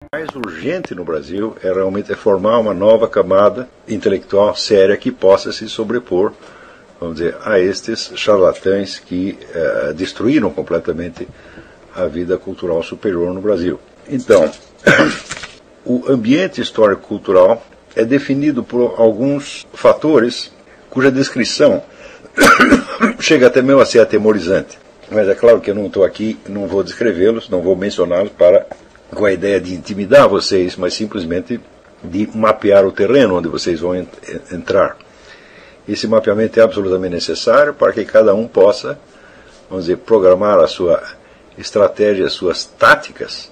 mais urgente no Brasil é realmente formar uma nova camada intelectual séria que possa se sobrepor, vamos dizer, a estes charlatães que destruíram completamente a vida cultural superior no Brasil. Então, o ambiente histórico-cultural é definido por alguns fatores cuja descrição chega até mesmo a ser atemorizante. Mas é claro que eu não estou aqui, não vou descrevê-los, não vou mencioná-los com a ideia de intimidar vocês, mas simplesmente de mapear o terreno onde vocês vão entrar. Esse mapeamento é absolutamente necessário para que cada um possa, vamos dizer, programar a sua estratégia, as suas táticas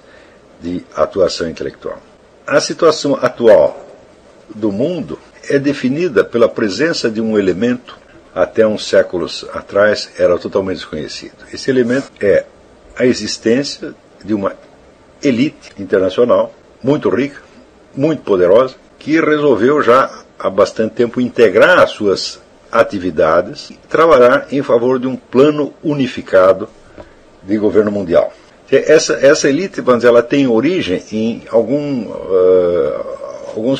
de atuação intelectual. A situação atual do mundo é definida pela presença de um elemento até uns séculos atrás era totalmente desconhecido. Esse elemento é a existência de uma elite internacional muito rica, muito poderosa, que resolveu já há bastante tempo integrar as suas atividades e trabalhar em favor de um plano unificado de governo mundial. Essa elite, vamos dizer, ela tem origem em alguns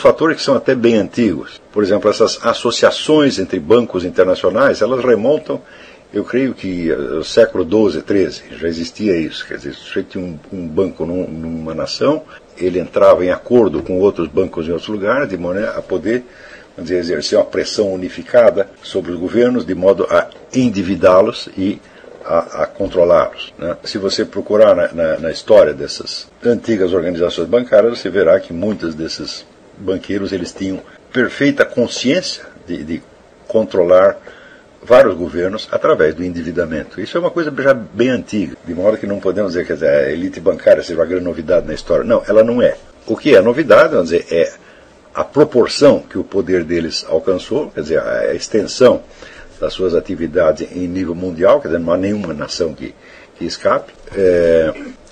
fatores que são até bem antigos. Por exemplo, essas associações entre bancos internacionais, elas remontam, eu creio que ao século XII, XIII, já existia isso. Quer dizer, se tinha um banco numa nação, ele entrava em acordo com outros bancos em outros lugares, de maneira a poder, vamos dizer, exercer uma pressão unificada sobre os governos, de modo a endividá-los e a controlá-los, né? Se você procurar na história dessas antigas organizações bancárias, você verá que muitos desses banqueiros eles tinham perfeita consciência de controlar vários governos através do endividamento. Isso é uma coisa já bem antiga, de modo que não podemos dizer que a elite bancária seja uma grande novidade na história. Não, ela não é. O que é novidade, vamos dizer, é a proporção que o poder deles alcançou, quer dizer, a extensão das suas atividades em nível mundial, quer dizer, não há nenhuma nação que escape,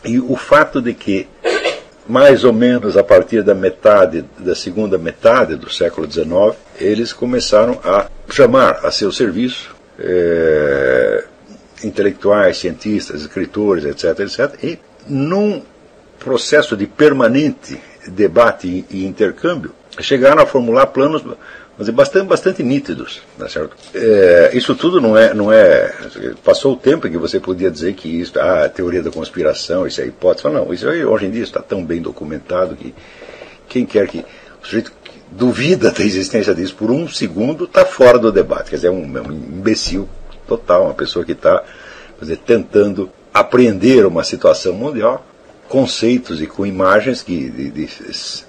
e o fato de que, mais ou menos a partir da segunda metade do século XIX, eles começaram a chamar a seu serviço intelectuais, cientistas, escritores, etc., e num processo de permanente debate e intercâmbio, chegaram a formular planos bastante nítidos, tá certo? Isso tudo não é. Passou o tempo em que você podia dizer que isso, a teoria da conspiração, isso é hipótese. Não, isso aí hoje em dia está tão bem documentado que quem quer que. O sujeito que duvida da existência disso por um segundo está fora do debate. Quer dizer, é um imbecil total, uma pessoa que está tentando apreender uma situação mundial, conceitos e com imagens que de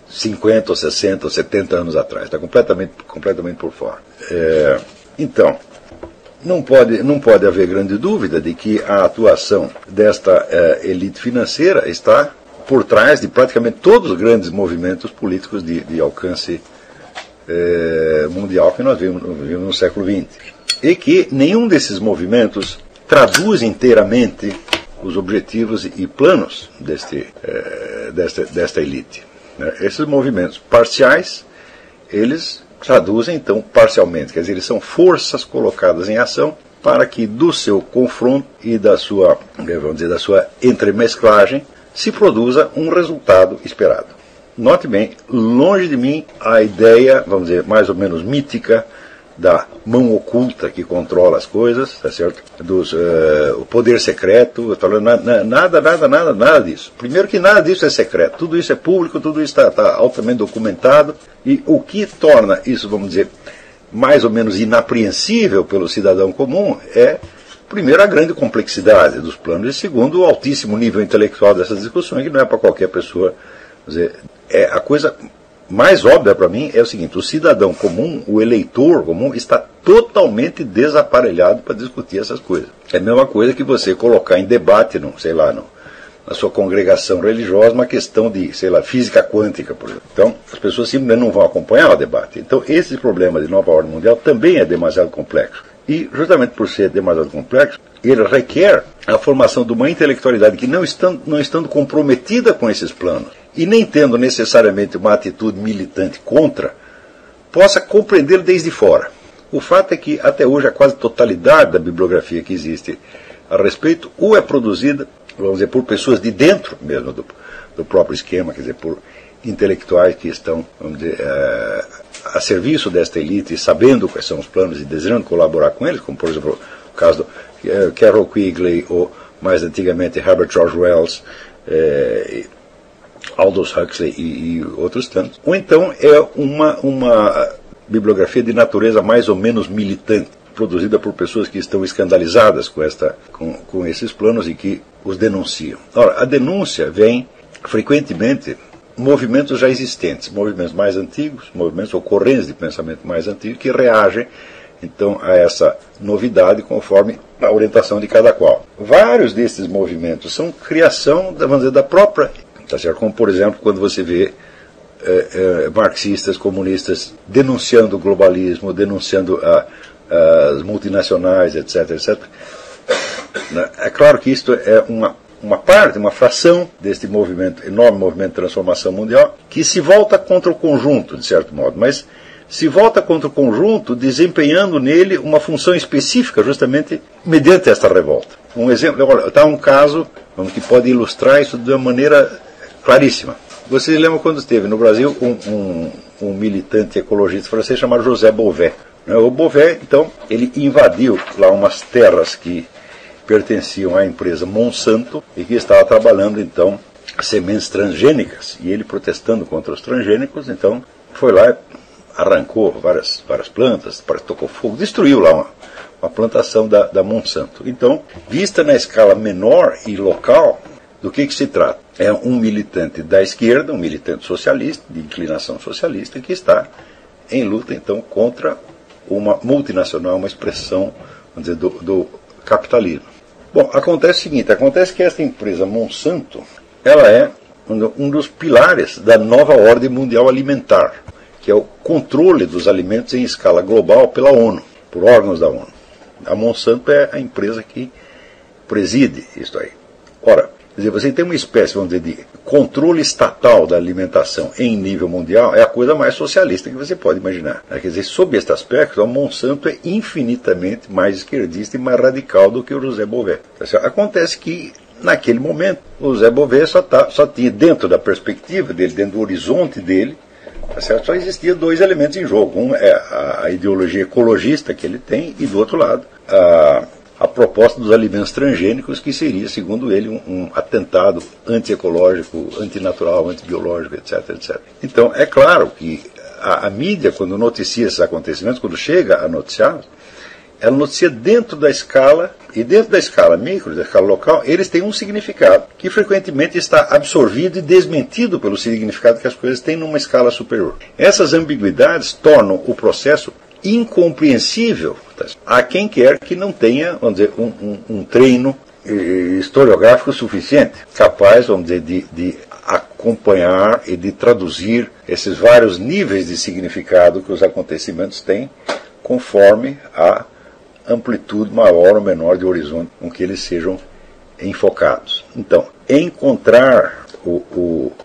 50, ou 60, ou 70 anos atrás. Está completamente por fora. Então, não pode haver grande dúvida de que a atuação desta elite financeira está por trás de praticamente todos os grandes movimentos políticos de alcance mundial que nós vimos no século XX. E que nenhum desses movimentos traduz inteiramente os objetivos e planos desta elite. Esses movimentos parciais, eles traduzem então parcialmente, quer dizer, eles são forças colocadas em ação para que do seu confronto e da sua, vamos dizer, da sua entremesclagem se produza um resultado esperado. Note bem, longe de mim a ideia, vamos dizer, mais ou menos mítica da mão oculta que controla as coisas, tá certo? O poder secreto, nada disso. Primeiro que nada disso é secreto, tudo isso é público, tudo isso está altamente documentado, e o que torna isso, vamos dizer, mais ou menos inapreensível pelo cidadão comum é, primeiro, a grande complexidade dos planos, e segundo, o altíssimo nível intelectual dessas discussões, que não é para qualquer pessoa. Quer dizer, a coisa mais óbvia para mim é o seguinte: o cidadão comum, o eleitor comum, está totalmente desaparelhado para discutir essas coisas. É a mesma coisa que você colocar em debate, na sua congregação religiosa, uma questão de, física quântica, por exemplo. Então, as pessoas simplesmente não vão acompanhar o debate. Então, esse problema de nova ordem mundial também é demasiado complexo. E, justamente por ser demasiado complexo, ele requer a formação de uma intelectualidade que, não estando comprometida com esses planos, e nem tendo necessariamente uma atitude militante contra, possa compreendê-lo desde fora. O fato é que, até hoje, a quase totalidade da bibliografia que existe a respeito, ou é produzida, vamos dizer, por pessoas de dentro mesmo do próprio esquema, quer dizer, por intelectuais que estão, vamos dizer, a serviço desta elite, sabendo quais são os planos e desejando colaborar com eles, como por exemplo o caso do Carroll Quigley, ou mais antigamente Herbert George Wells, Aldous Huxley e outros tantos. Ou então é uma bibliografia de natureza mais ou menos militante, produzida por pessoas que estão escandalizadas com esses planos e que os denunciam. Ora, a denúncia vem frequentemente movimentos já existentes, movimentos mais antigos, movimentos ou correntes de pensamento mais antigos que reagem então a essa novidade conforme a orientação de cada qual. Vários desses movimentos são criação, vamos dizer, da própria, tá certo? Como por exemplo quando você vê marxistas, comunistas denunciando o globalismo, denunciando as multinacionais, etc, etc. É claro que isto é uma parte, uma fração deste movimento, enorme movimento de transformação mundial, que se volta contra o conjunto, de certo modo, mas se volta contra o conjunto desempenhando nele uma função específica, justamente mediante esta revolta. Um exemplo, está um caso que pode ilustrar isso de uma maneira claríssima. Vocês lembram quando esteve no Brasil um militante ecologista francês chamado José Bové. O Bové, então, ele invadiu lá umas terras que pertenciam à empresa Monsanto e que estava trabalhando, então, sementes transgênicas. E ele, protestando contra os transgênicos, então, foi lá e arrancou várias plantas, tocou fogo, destruiu lá uma plantação da Monsanto. Então, vista na escala menor e local, do que se trata? É um militante da esquerda, um militante socialista, de inclinação socialista, que está em luta, então, contra uma multinacional, uma expressão, vamos dizer, do capitalismo. Bom, acontece o seguinte, acontece que esta empresa Monsanto, ela é um dos pilares da nova ordem mundial alimentar, que é o controle dos alimentos em escala global pela ONU, por órgãos da ONU. A Monsanto é a empresa que preside isso aí. Ora, quer dizer, você tem uma espécie, vamos dizer, de controle estatal da alimentação em nível mundial, é a coisa mais socialista que você pode imaginar. Quer dizer, sob este aspecto, a Monsanto é infinitamente mais esquerdista e mais radical do que o José Bové. Acontece que, naquele momento, o José Bové só tinha, dentro da perspectiva dele, dentro do horizonte dele, só existia dois elementos em jogo. Um é a ideologia ecologista que ele tem, e do outro lado, a proposta dos alimentos transgênicos, que seria, segundo ele, um atentado antiecológico, antinatural, antibiológico, etc, etc. Então, é claro que a mídia, quando noticia esses acontecimentos, quando chega a noticiar, ela noticia dentro da escala, e dentro da escala micro, da escala local, eles têm um significado, que frequentemente está absorvido e desmentido pelo significado que as coisas têm numa escala superior. Essas ambiguidades tornam o processo incompreensível a quem quer que não tenha, vamos dizer, um treino historiográfico suficiente, capaz, vamos dizer, de acompanhar e de traduzir esses vários níveis de significado que os acontecimentos têm, conforme a amplitude maior ou menor de horizonte com que eles sejam enfocados. Então, encontrar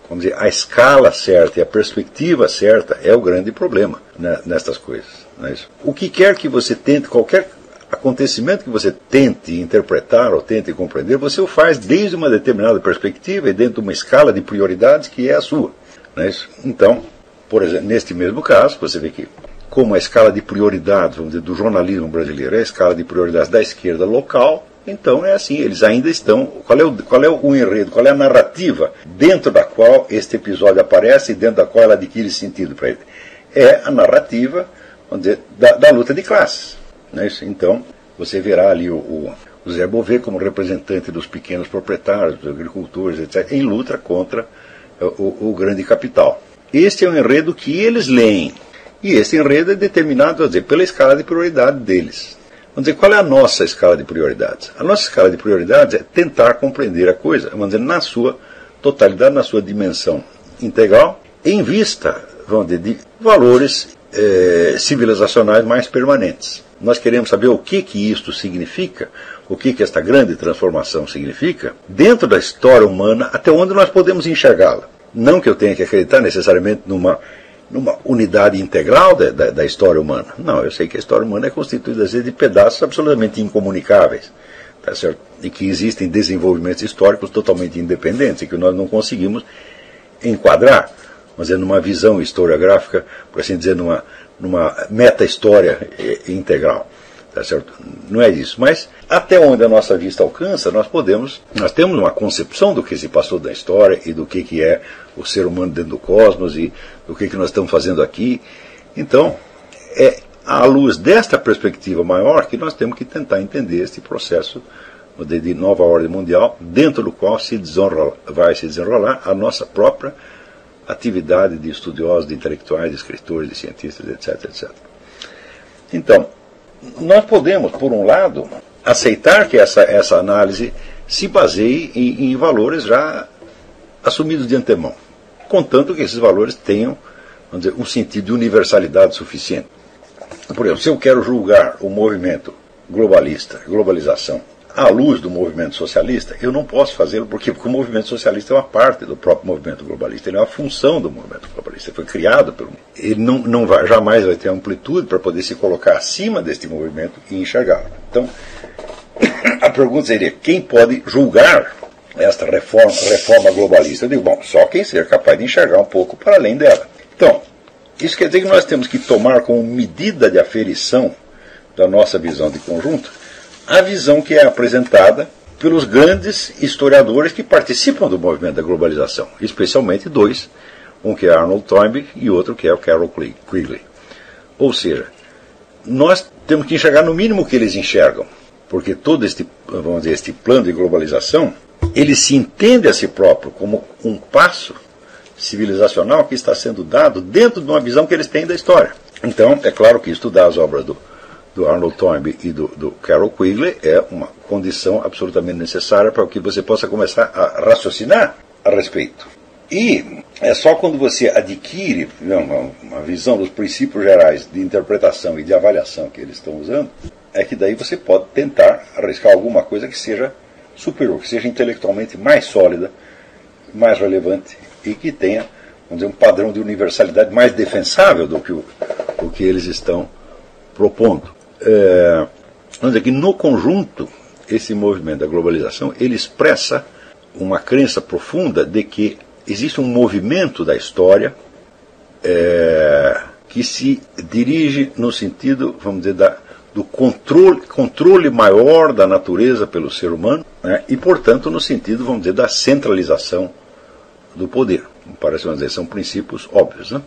vamos dizer, a escala certa e a perspectiva certa é o grande problema, né, nestas coisas. Não é isso? O que quer que você tente, qualquer acontecimento que você tente interpretar ou tente compreender, você o faz desde uma determinada perspectiva e dentro de uma escala de prioridades que é a sua. Não é isso? Então, por exemplo, neste mesmo caso, você vê que como a escala de prioridades, vamos dizer, do jornalismo brasileiro é a escala de prioridades da esquerda local, então é assim, eles ainda estão... Qual é o enredo, qual é a narrativa dentro da qual este episódio aparece e dentro da qual ela adquire sentido para ele? É a narrativa, vamos dizer, da luta de classes. Não é isso? Então, você verá ali o Zé Bové como representante dos pequenos proprietários, dos agricultores, etc., em luta contra o grande capital. Este é um enredo que eles leem. E esse enredo é determinado, vamos dizer, pela escala de prioridade deles. Vamos dizer, qual é a nossa escala de prioridades? A nossa escala de prioridades é tentar compreender a coisa, vamos dizer, na sua totalidade, na sua dimensão integral, em vista, vamos dizer, de valores civilizacionais mais permanentes. Nós queremos saber o que isto significa, o que esta grande transformação significa, dentro da história humana, até onde nós podemos enxergá-la. Não que eu tenha que acreditar necessariamente numa unidade integral da história humana. Não, eu sei que a história humana é constituída, às vezes, de pedaços absolutamente incomunicáveis. Tá certo? e que existem desenvolvimentos históricos totalmente independentes e que nós não conseguimos enquadrar, vamos dizer, numa visão historiográfica, por assim dizer, numa meta-história integral. Tá certo? Não é isso, mas até onde a nossa vista alcança, nós temos uma concepção do que se passou da história e do que é o ser humano dentro do cosmos e do que nós estamos fazendo aqui. Então, é à luz desta perspectiva maior que nós temos que tentar entender este processo de nova ordem mundial, dentro do qual vai se desenrolar a nossa própria atividade de estudiosos, de intelectuais, de escritores, de cientistas, etc, etc. Então, nós podemos, por um lado, aceitar que essa análise se baseie em valores já assumidos de antemão, contanto que esses valores tenham, vamos dizer, um sentido de universalidade suficiente. Por exemplo, se eu quero julgar o movimento globalização, à luz do movimento socialista, eu não posso fazê-lo porque o movimento socialista é uma parte do próprio movimento globalista, ele é uma função do movimento globalista, ele foi criado pelo... Ele jamais vai ter amplitude para poder se colocar acima deste movimento e enxergá-lo. Então, a pergunta seria, quem pode julgar esta reforma globalista? Eu digo, bom, só quem seja capaz de enxergar um pouco para além dela. Então, isso quer dizer que nós temos que tomar como medida de aferição da nossa visão de conjunto a visão que é apresentada pelos grandes historiadores que participam do movimento da globalização, especialmente dois, um que é Arnold Toynbee e outro que é o Carroll Quigley. Ou seja, nós temos que enxergar no mínimo o que eles enxergam, porque todo este plano de globalização, ele se entende a si próprio como um passo civilizacional que está sendo dado dentro de uma visão que eles têm da história. Então, é claro que estudar as obras do Arnold Toynbee e do Carroll Quigley é uma condição absolutamente necessária para que você possa começar a raciocinar a respeito. E é só quando você adquire uma visão dos princípios gerais de interpretação e de avaliação que eles estão usando, é que daí você pode tentar arriscar alguma coisa que seja superior, que seja intelectualmente mais sólida, mais relevante e que tenha, vamos dizer, um padrão de universalidade mais defensável do que o que eles estão propondo. Vamos dizer que no conjunto esse movimento da globalização ele expressa uma crença profunda de que existe um movimento da história que se dirige no sentido, vamos dizer, do controle maior da natureza pelo ser humano, né, e portanto no sentido, vamos dizer, da centralização do poder. Parece, vamos dizer, são princípios óbvios, né?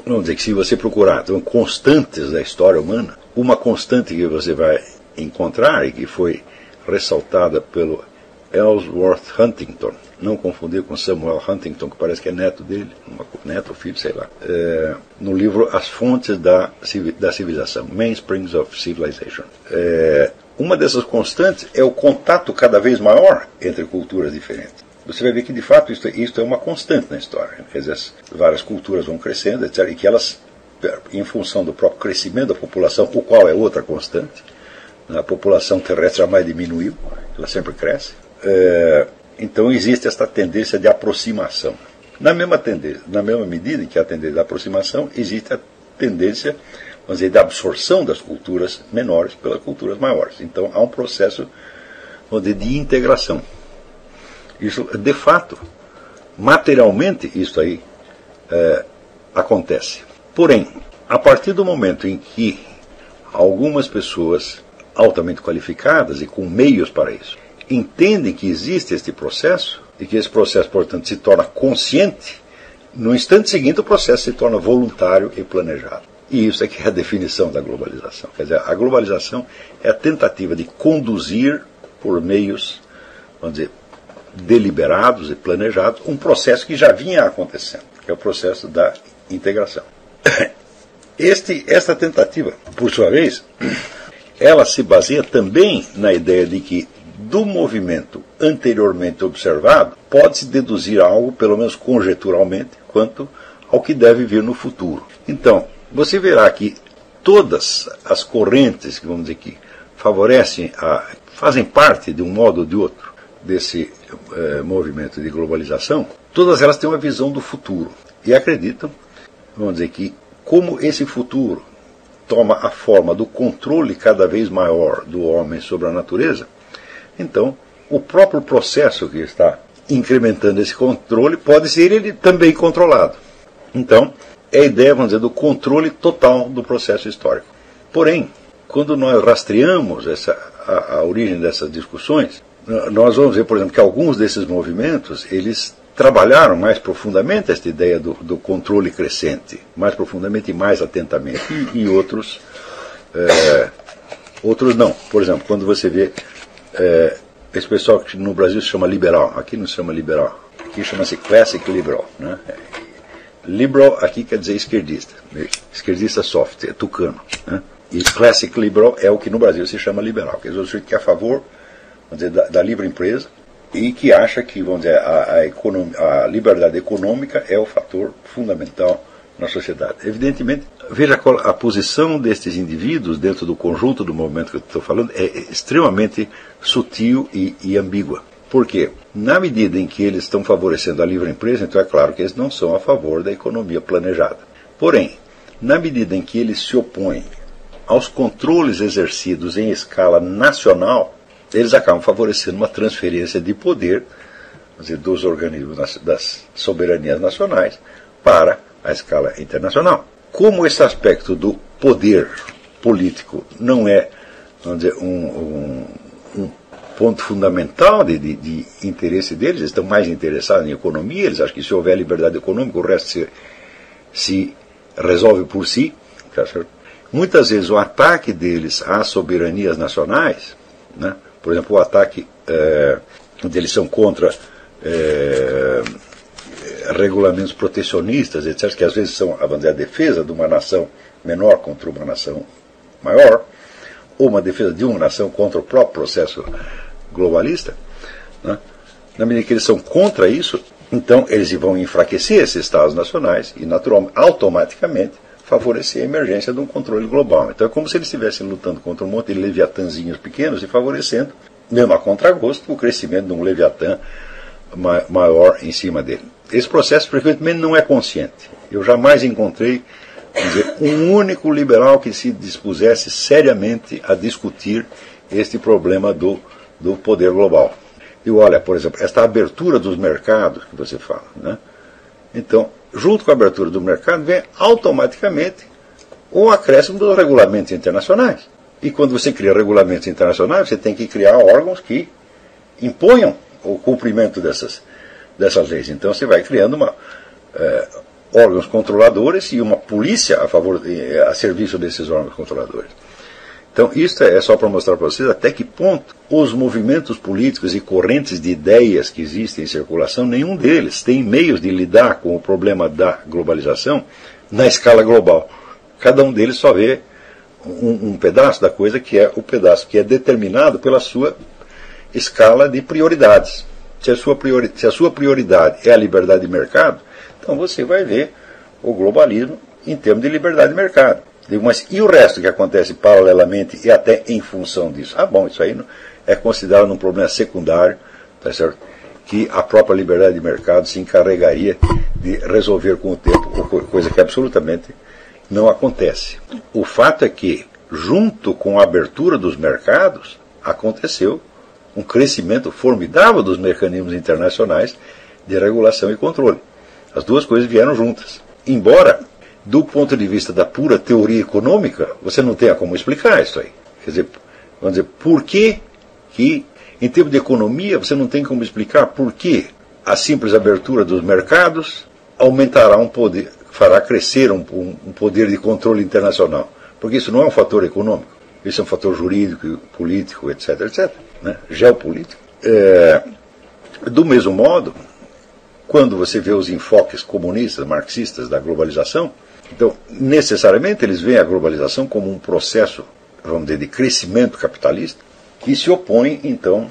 Vamos dizer que se você procurar constantes da história humana, uma constante que você vai encontrar e que foi ressaltada pelo Ellsworth Huntington, não confundir com Samuel Huntington, que parece que é neto dele, neto ou filho, sei lá, no livro As Fontes da Civilização, Mainsprings of Civilization. Uma dessas constantes é o contato cada vez maior entre culturas diferentes. Você vai ver que, de fato, isto é uma constante na história. Quer dizer, várias culturas vão crescendo, etc., e que elas, em função do próprio crescimento da população, o qual é outra constante, a população terrestre jamais diminuiu, ela sempre cresce. Então, existe esta tendência de aproximação. Na mesma medida em que há a tendência de aproximação, existe a tendência, vamos dizer, de absorção das culturas menores pelas culturas maiores. Então, há um processo, vamos dizer, de integração. Isso, de fato, materialmente, isso aí acontece. Porém, a partir do momento em que algumas pessoas altamente qualificadas e com meios para isso entendem que existe este processo e que esse processo, portanto, se torna consciente, no instante seguinte o processo se torna voluntário e planejado. E isso é que é a definição da globalização. Quer dizer, a globalização é a tentativa de conduzir por meios, vamos dizer, deliberados e planejados, um processo que já vinha acontecendo, que é o processo da integração. Esta tentativa, por sua vez, ela se baseia também na ideia de que do movimento anteriormente observado pode-se deduzir algo, pelo menos conjeturalmente, quanto ao que deve vir no futuro. Então, você verá que todas as correntes que, vamos dizer, que fazem parte de um modo ou de outro desse movimento de globalização, todas elas têm uma visão do futuro e acreditam, vamos dizer, que como esse futuro toma a forma do controle cada vez maior do homem sobre a natureza, Então, o próprio processo que está incrementando esse controle pode ser ele também controlado. Então, é a ideia, vamos dizer, do controle total do processo histórico. Porém, quando nós rastreamos a origem dessas discussões, nós vamos ver, por exemplo, que alguns desses movimentos, eles trabalharam mais profundamente esta ideia do controle crescente, mais profundamente e mais atentamente, e outros não. Por exemplo, quando você vê esse pessoal que no Brasil se chama liberal, aqui não se chama liberal, aqui chama-se classic liberal, né? Liberal aqui quer dizer esquerdista, esquerdista soft, é tucano, né? E classic liberal é o que no Brasil se chama liberal, quer dizer, o sujeito que é a favor, vamos dizer, da livre empresa e que acha que, vamos dizer, a liberdade econômica é o fator fundamental na sociedade. Evidentemente, veja a posição destes indivíduos dentro do conjunto do movimento que eu estou falando é extremamente sutil e ambígua. Por quê? Na medida em que eles estão favorecendo a livre empresa, então é claro que eles não são a favor da economia planejada. Porém, na medida em que eles se opõem aos controles exercidos em escala nacional, eles acabam favorecendo uma transferência de poder, quer dizer, dos organismos das soberanias nacionais para a escala internacional. Como esse aspecto do poder político não é, vamos dizer, um ponto fundamental de interesse deles, eles estão mais interessados em economia, eles acham que se houver liberdade econômica, o resto se resolve por si. Tá certo? Muitas vezes o ataque deles às soberanias nacionais, né, por exemplo, o ataque deles são contra regulamentos protecionistas, etc., que às vezes são, vamos dizer, a defesa de uma nação menor contra uma nação maior, ou uma defesa de uma nação contra o próprio processo globalista, né? Na medida que eles são contra isso, então eles vão enfraquecer esses Estados nacionais e, naturalmente, automaticamente, favorecer a emergência de um controle global. Então é como se eles estivessem lutando contra um monte de leviatãzinhos pequenos e favorecendo, mesmo a contragosto, o crescimento de um leviatã maior em cima dele. Esse processo, frequentemente, não é consciente. Eu jamais encontrei, dizer, um único liberal que se dispusesse seriamente a discutir este problema do poder global. E olha, por exemplo, esta abertura dos mercados que você fala, né? Então, junto com a abertura do mercado, vem automaticamente o acréscimo dos regulamentos internacionais. E quando você cria regulamentos internacionais, você tem que criar órgãos que imponham o cumprimento dessas leis. Então você vai criando órgãos controladores e uma polícia a serviço desses órgãos controladores. Então isso é só para mostrar para vocês até que ponto os movimentos políticos e correntes de ideias que existem em circulação, nenhum deles tem meios de lidar com o problema da globalização na escala global. Cada um deles só vê um pedaço da coisa que é o pedaço que é determinado pela sua escala de prioridades. Se a sua prioridade é a liberdade de mercado, então você vai ver o globalismo em termos de liberdade de mercado. Mas e o resto que acontece paralelamente e até em função disso? Bom, isso aí é considerado um problema secundário, tá certo? Que a própria liberdade de mercado se encarregaria de resolver com o tempo, coisa que absolutamente não acontece. O fato é que, junto com a abertura dos mercados, aconteceu um crescimento formidável dos mecanismos internacionais de regulação e controle. As duas coisas vieram juntas. Embora, do ponto de vista da pura teoria econômica, você não tenha como explicar isso aí. Quer dizer, vamos dizer, por que, em termos de economia, você não tem como explicar por que a simples abertura dos mercados aumentará fará crescer um poder de controle internacional. Porque isso não é um fator econômico, isso é um fator jurídico, político, etc., etc., né? Geopolítico. Do mesmo modo, quando você vê os enfoques comunistas, marxistas da globalização, então, necessariamente, eles veem a globalização como um processo, vamos dizer, de crescimento capitalista, que se opõe, então,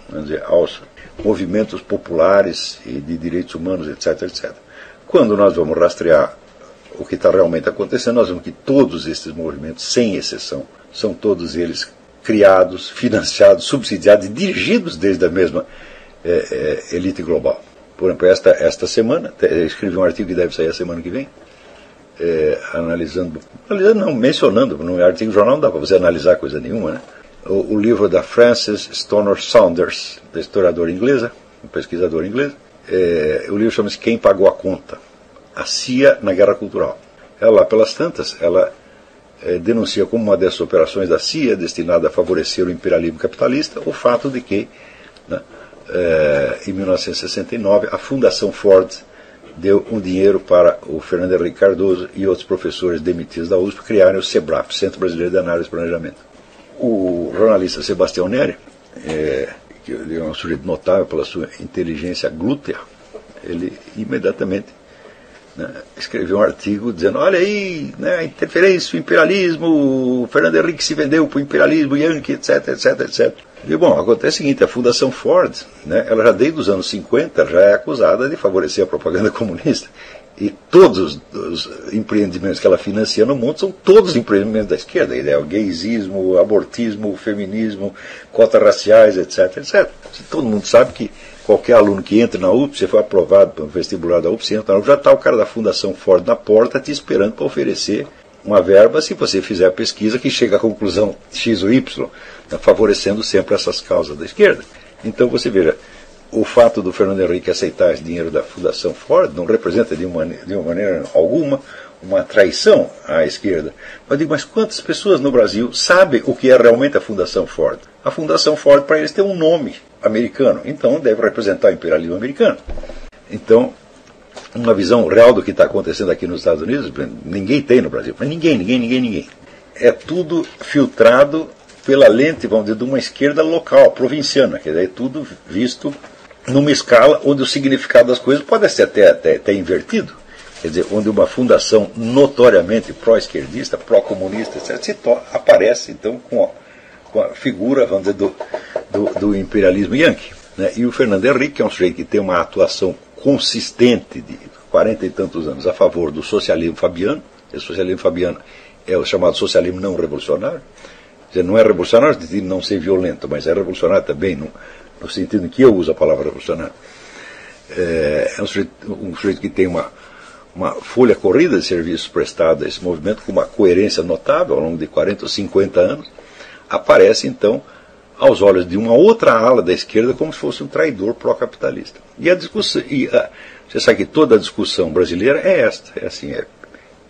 vamos dizer, aos movimentos populares e de direitos humanos, etc., etc. Quando nós vamos rastrear o que está realmente acontecendo, nós vemos que todos esses movimentos, sem exceção, são todos eles criados, financiados, subsidiados e dirigidos desde a mesma elite global. Por exemplo, esta semana, eu escrevi um artigo que deve sair a semana que vem, mencionando, no artigo do jornal não dá para você analisar coisa nenhuma, né? o livro da Frances Stonor Saunders, da historiadora inglesa, pesquisadora inglesa. O livro chama-se Quem Pagou a Conta? A CIA na Guerra Cultural. Ela, lá pelas tantas, ela denuncia como uma dessas operações da CIA destinada a favorecer o imperialismo capitalista o fato de que, né, em 1969, a Fundação Ford deu um dinheiro para o Fernando Henrique Cardoso e outros professores demitidos da USP criarem o CEBRAP, Centro Brasileiro de Análise e Planejamento. O jornalista Sebastião Neri, que é um sujeito notável pela sua inteligência glútea, ele imediatamente, né, escreveu um artigo dizendo: olha aí, né, a interferência, o imperialismo, o Fernando Henrique se vendeu para o imperialismo, Yankee, etc, etc, etc. E, bom, acontece o seguinte: a Fundação Ford, né, ela já desde os anos 50 já é acusada de favorecer a propaganda comunista. E todos os empreendimentos que ela financia no mundo são todos empreendimentos da esquerda. O gaysismo, abortismo, feminismo, cotas raciais, etc, etc. Todo mundo sabe que qualquer aluno que entre na USP, você foi aprovado para o vestibular da USP, já está o cara da Fundação Ford na porta te esperando para oferecer uma verba se você fizer a pesquisa que chega à conclusão X ou Y, né, favorecendo sempre essas causas da esquerda. Então você veja, o fato do Fernando Henrique aceitar esse dinheiro da Fundação Ford não representa de uma maneira alguma uma traição à esquerda. Eu digo, mas quantas pessoas no Brasil sabem o que é realmente a Fundação Ford? A Fundação Ford, para eles, tem um nome americano, então deve representar o imperialismo americano. Então, uma visão real do que está acontecendo aqui nos Estados Unidos, ninguém tem no Brasil, mas ninguém. É tudo filtrado pela lente, vamos dizer, de uma esquerda local, provinciana, quer dizer, é tudo visto numa escala onde o significado das coisas pode ser até invertido. Quer dizer, onde uma fundação notoriamente pró-esquerdista, pró-comunista, etc., aparece, então, com a figura, vamos dizer, do imperialismo yankee. Né? E o Fernando Henrique é um sujeito que tem uma atuação consistente de 40 e tantos anos a favor do socialismo fabiano. O socialismo fabiano é o chamado socialismo não revolucionário. Quer dizer, não é revolucionário no sentido de não ser violento, mas é revolucionário também no sentido em que eu uso a palavra revolucionário. É um sujeito que tem uma folha corrida de serviços prestados a esse movimento com uma coerência notável ao longo de 40 ou 50 anos, aparece então aos olhos de uma outra ala da esquerda como se fosse um traidor pró-capitalista. E a discussão, você sabe que toda a discussão brasileira é esta, é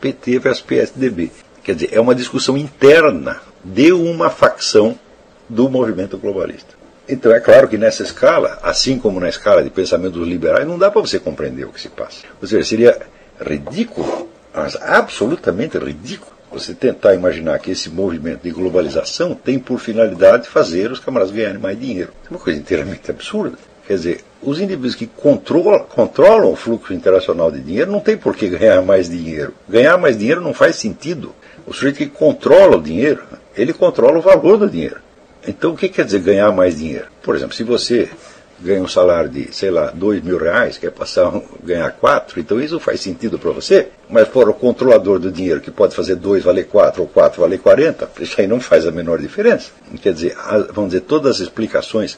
PT versus PSDB. Quer dizer, é uma discussão interna de uma facção do movimento globalista. Então é claro que nessa escala, assim como na escala de pensamento dos liberais, não dá para você compreender o que se passa. Ou seja, seria ridículo, mas absolutamente ridículo, você tentar imaginar que esse movimento de globalização tem por finalidade fazer os camaradas ganharem mais dinheiro. É uma coisa inteiramente absurda. Quer dizer, os indivíduos que controlam o fluxo internacional de dinheiro não tem por que ganhar mais dinheiro. Ganhar mais dinheiro não faz sentido. O sujeito que controla o dinheiro, ele controla o valor do dinheiro. Então o que quer dizer ganhar mais dinheiro? Por exemplo, se você ganha um salário de, sei lá, R$2.000, quer passar a ganhar 4, então isso faz sentido para você, mas for o controlador do dinheiro que pode fazer 2 valer 4 ou 4 valer 40, isso aí não faz a menor diferença. Quer dizer, vamos dizer, todas as explicações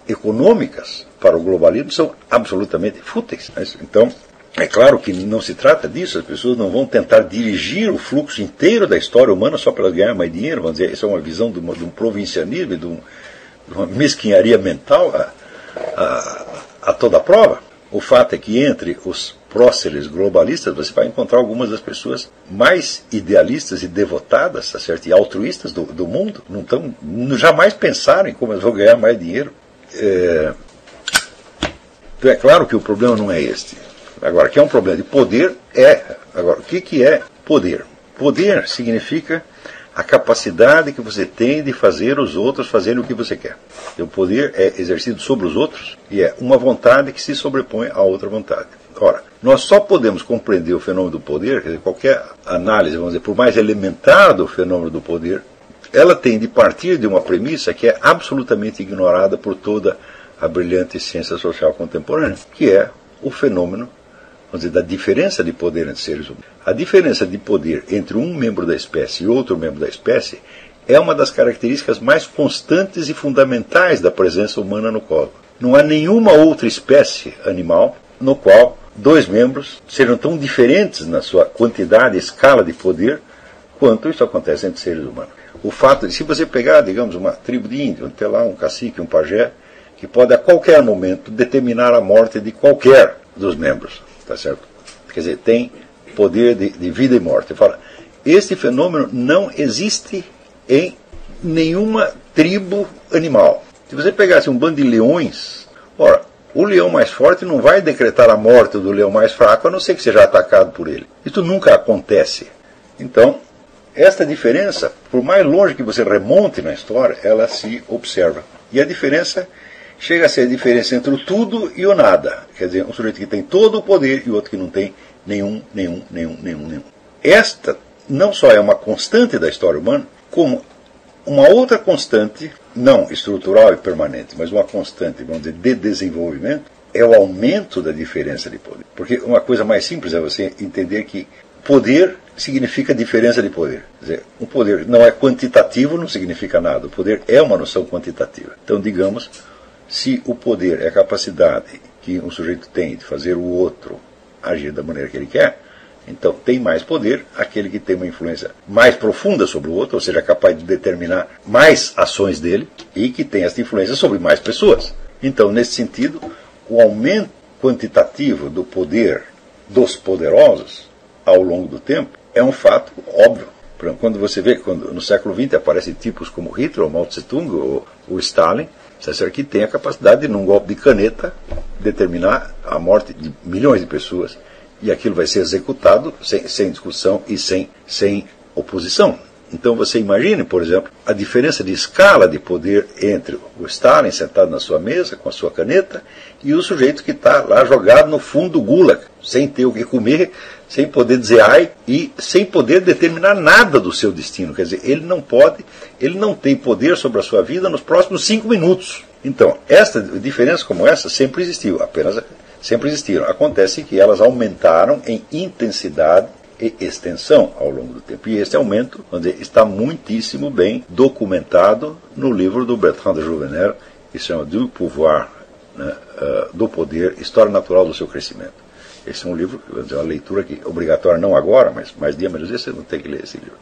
econômicas para o globalismo são absolutamente fúteis. Então, é claro que não se trata disso, as pessoas não vão tentar dirigir o fluxo inteiro da história humana só para elas ganhar mais dinheiro, vamos dizer, isso é uma visão de um provincianismo e de uma mesquinharia mental a toda prova. O fato é que entre os próceres globalistas você vai encontrar algumas das pessoas mais idealistas e devotadas, tá certo? E altruístas do mundo, jamais pensaram em como eles vão ganhar mais dinheiro. Então é claro que o problema não é este. Agora, que é um problema de poder, Agora, o que é poder? Poder significa a capacidade que você tem de fazer os outros fazerem o que você quer. O poder é exercido sobre os outros e é uma vontade que se sobrepõe a outra vontade. Ora, nós só podemos compreender o fenômeno do poder, quer dizer, qualquer análise, vamos dizer, por mais elementar do fenômeno do poder, ela tem de partir de uma premissa que é absolutamente ignorada por toda a brilhante ciência social contemporânea, que é o fenômeno, vamos dizer, da diferença de poder entre seres humanos. A diferença de poder entre um membro da espécie e outro membro da espécie é uma das características mais constantes e fundamentais da presença humana no cosmos. Não há nenhuma outra espécie animal no qual dois membros sejam tão diferentes na sua quantidade e escala de poder quanto isso acontece entre seres humanos. o fato de, se você pegar, digamos, uma tribo de índio, tem lá um cacique, um pajé, que pode a qualquer momento determinar a morte de qualquer dos membros, tá certo? Quer dizer, tem poder de vida e morte. Fala, este fenômeno não existe em nenhuma tribo animal. Se você pegasse um bando de leões, ora, o leão mais forte não vai decretar a morte do leão mais fraco, a não ser que seja atacado por ele. Isso nunca acontece. Então, esta diferença, por mais longe que você remonte na história, ela se observa. E a diferença chega a ser a diferença entre o tudo e o nada. Quer dizer, um sujeito que tem todo o poder e outro que não tem nenhum. Esta não só é uma constante da história humana, como uma outra constante, não estrutural e permanente, mas uma constante, vamos dizer, de desenvolvimento, é o aumento da diferença de poder. Porque uma coisa mais simples é você entender que poder significa diferença de poder. Quer dizer, um poder não é quantitativo, não significa nada. O poder é uma noção quantitativa. Então, digamos, se o poder é a capacidade que um sujeito tem de fazer o outro agir da maneira que ele quer, então tem mais poder aquele que tem uma influência mais profunda sobre o outro, ou seja, capaz de determinar mais ações dele e que tem essa influência sobre mais pessoas. Então, nesse sentido, o aumento quantitativo do poder dos poderosos ao longo do tempo é um fato óbvio. Quando você vê, quando no século XX aparecem tipos como Hitler, ou Mao Tse-tung, ou o Stalin, que tem a capacidade de, num golpe de caneta, determinar a morte de milhões de pessoas. E aquilo vai ser executado sem discussão e sem oposição. Então você imagine, por exemplo, a diferença de escala de poder entre o Stalin sentado na sua mesa com a sua caneta e o sujeito que está lá jogado no fundo do gulag, sem ter o que comer, sem poder dizer ai e sem poder determinar nada do seu destino. Quer dizer, ele não tem poder sobre a sua vida nos próximos 5 minutos. Então, esta diferença como essa sempre existiu, sempre existiram. Acontece que elas aumentaram em intensidade e extensão ao longo do tempo. E esse aumento está muitíssimo bem documentado no livro do Bertrand de Jouvenel, que se chama Du Pouvoir, né, do Poder, História Natural do Seu Crescimento. Esse é um livro, uma leitura que obrigatória não agora, mas mais dia menos dia você não tem que ler esse livro.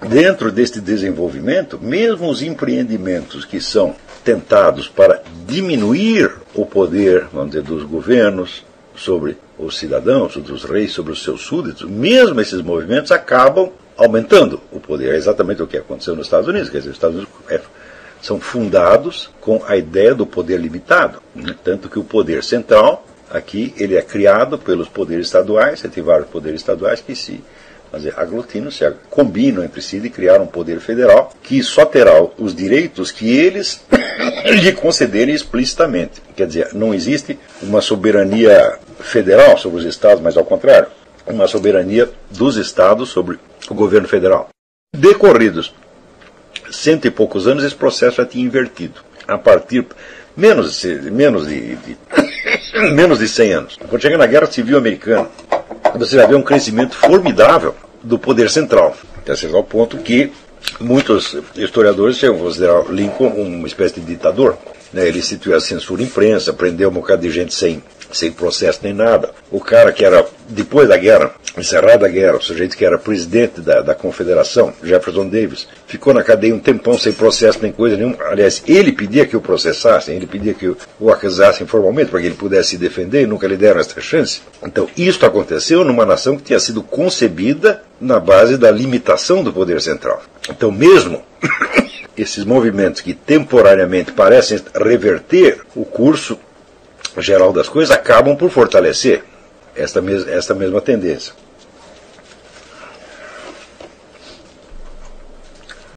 Dentro deste desenvolvimento, mesmo os empreendimentos que são tentados para diminuir o poder, vamos dizer, dos governos sobre os cidadãos, dos reis sobre os seus súditos, mesmo esses movimentos acabam aumentando o poder. É exatamente o que aconteceu nos Estados Unidos. Quer dizer, os Estados Unidos são fundados com a ideia do poder limitado, né? Tanto que o poder central, aqui, ele é criado pelos poderes estaduais. Você tem vários poderes estaduais que se aglutinam, se combinam entre si de criar um poder federal que só terá os direitos que eles lhe concederem explicitamente. Quer dizer, não existe uma soberania federal sobre os estados, mas ao contrário, uma soberania dos estados sobre o governo federal. Decorridos 100 e poucos anos, esse processo já tinha invertido. A partir menos de 100 anos. Quando chega na Guerra Civil Americana, você vai ver um crescimento formidável do poder central, ao ponto que muitos historiadores chegam a considerar Lincoln uma espécie de ditador. Ele instituiu a censura à imprensa, prendeu um bocado de gente sem processo nem nada. O cara que era, depois da guerra, encerrada a guerra, o sujeito que era presidente da Confederação, Jefferson Davis, ficou na cadeia um tempão sem processo nem coisa nenhuma. Aliás, ele pedia que o processassem, ele pedia que o acusassem formalmente para que ele pudesse se defender e nunca lhe deram essa chance. Então, isso aconteceu numa nação que tinha sido concebida na base da limitação do poder central. Então, mesmo esses movimentos que temporariamente parecem reverter o curso geral das coisas acabam por fortalecer esta mesma tendência.